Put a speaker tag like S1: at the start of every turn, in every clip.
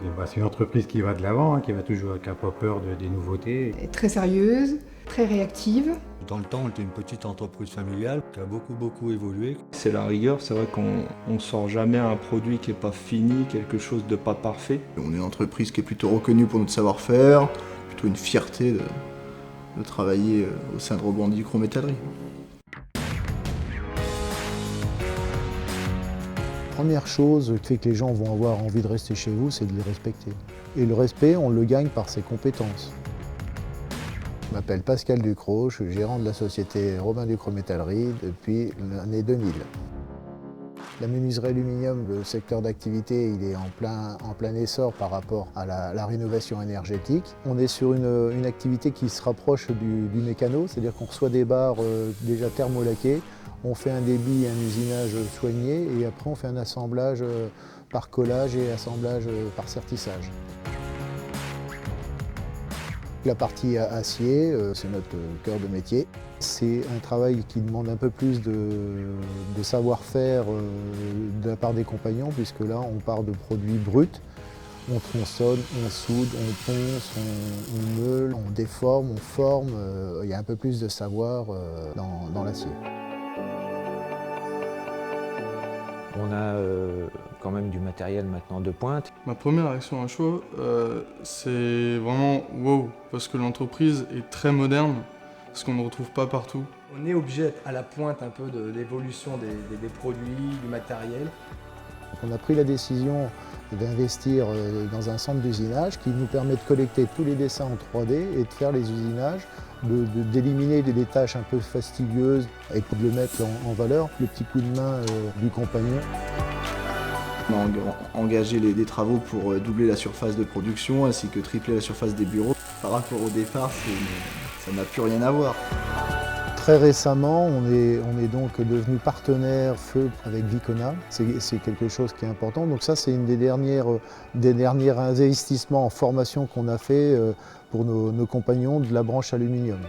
S1: C'est une entreprise qui va de l'avant, hein, qui n'a pas peur des nouveautés.
S2: Elle est très sérieuse, très réactive.
S3: Dans le temps, on était une petite entreprise familiale qui a beaucoup évolué.
S4: C'est la rigueur, c'est vrai qu'on ne sort jamais un produit qui n'est pas fini, quelque chose de pas parfait.
S5: On est une entreprise qui est plutôt reconnue pour notre savoir-faire, plutôt une fierté de travailler au sein de Robandy Chrométallerie.
S6: Première chose qui fait que les gens vont avoir envie de rester chez vous, c'est de les respecter. Et le respect, on le gagne par ses compétences. Je m'appelle Pascal Ducrot, je suis gérant de la société Robin Ducrot Métallerie depuis l'année 2000. La menuiserie aluminium, le secteur d'activité, il est en plein essor par rapport à la rénovation énergétique. On est sur une activité qui se rapproche du mécano, c'est-à-dire qu'on reçoit des barres déjà thermolaquées, on fait un débit, un usinage soigné et après on fait un assemblage par collage et assemblage par sertissage. La partie acier, c'est notre cœur de métier. C'est un travail qui demande un peu plus de savoir-faire de la part des compagnons, puisque là, on part de produits bruts. On tronçonne, on soude, on ponce, on meule, on déforme, on forme. Il y a un peu plus de savoir dans l'acier.
S7: On a quand même du matériel maintenant de pointe.
S8: Ma première réaction à chaud, c'est vraiment wow, parce que l'entreprise est très moderne, ce qu'on ne retrouve pas partout.
S9: On est obligé d'être à la pointe un peu de l'évolution des produits, du matériel.
S6: Donc on a pris la décision d'investir dans un centre d'usinage qui nous permet de collecter tous les dessins en 3D et de faire les usinages, d'éliminer des tâches un peu fastidieuses et de le mettre en valeur, le petit coup de main du compagnon.
S5: On a engagé des travaux pour doubler la surface de production ainsi que tripler la surface des bureaux. Par rapport au départ, ça n'a plus rien à voir.
S6: Très récemment, on est donc devenu partenaire feu avec Vicona. C'est quelque chose qui est important. Donc ça, c'est une des derniers investissements en formation qu'on a fait pour nos compagnons de la branche aluminium.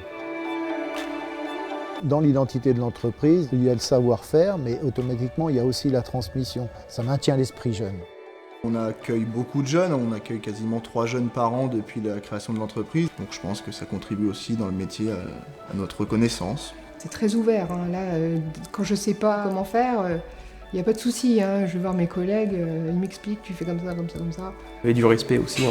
S6: Dans l'identité de l'entreprise, il y a le savoir-faire, mais automatiquement, il y a aussi la transmission. Ça maintient l'esprit jeune.
S5: On accueille beaucoup de jeunes, on accueille quasiment 3 jeunes par an depuis la création de l'entreprise. Donc je pense que ça contribue aussi dans le métier à notre reconnaissance.
S2: C'est très ouvert. Hein. Là, quand je ne sais pas comment faire, il n'y a pas de souci. Hein. Je vais voir mes collègues, ils m'expliquent, tu fais comme ça, comme ça, comme ça.
S10: Et du respect aussi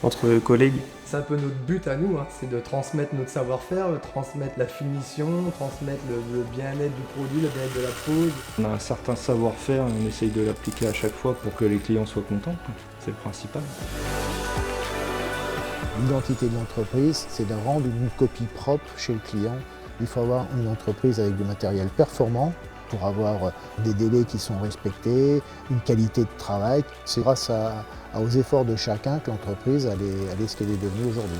S10: entre collègues.
S9: C'est un peu notre but à nous, hein, c'est de transmettre notre savoir-faire, transmettre la finition, transmettre le bien-être du produit, le bien-être de la pose.
S4: On a un certain savoir-faire et on essaye de l'appliquer à chaque fois pour que les clients soient contents. C'est le principal.
S6: L'identité de l'entreprise, c'est de rendre une copie propre chez le client. Il faut avoir une entreprise avec du matériel performant pour avoir des délais qui sont respectés, une qualité de travail. C'est grâce aux efforts de chacun que l'entreprise elle est ce qu'elle est devenue aujourd'hui.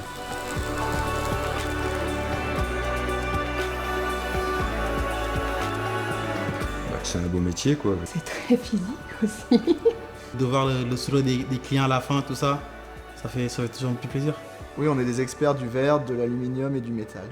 S4: C'est un beau métier, quoi.
S2: C'est très physique aussi.
S11: De voir le sourire des clients à la fin, tout ça, ça fait toujours plus plaisir.
S5: Oui, on est des experts du verre, de l'aluminium et du métal.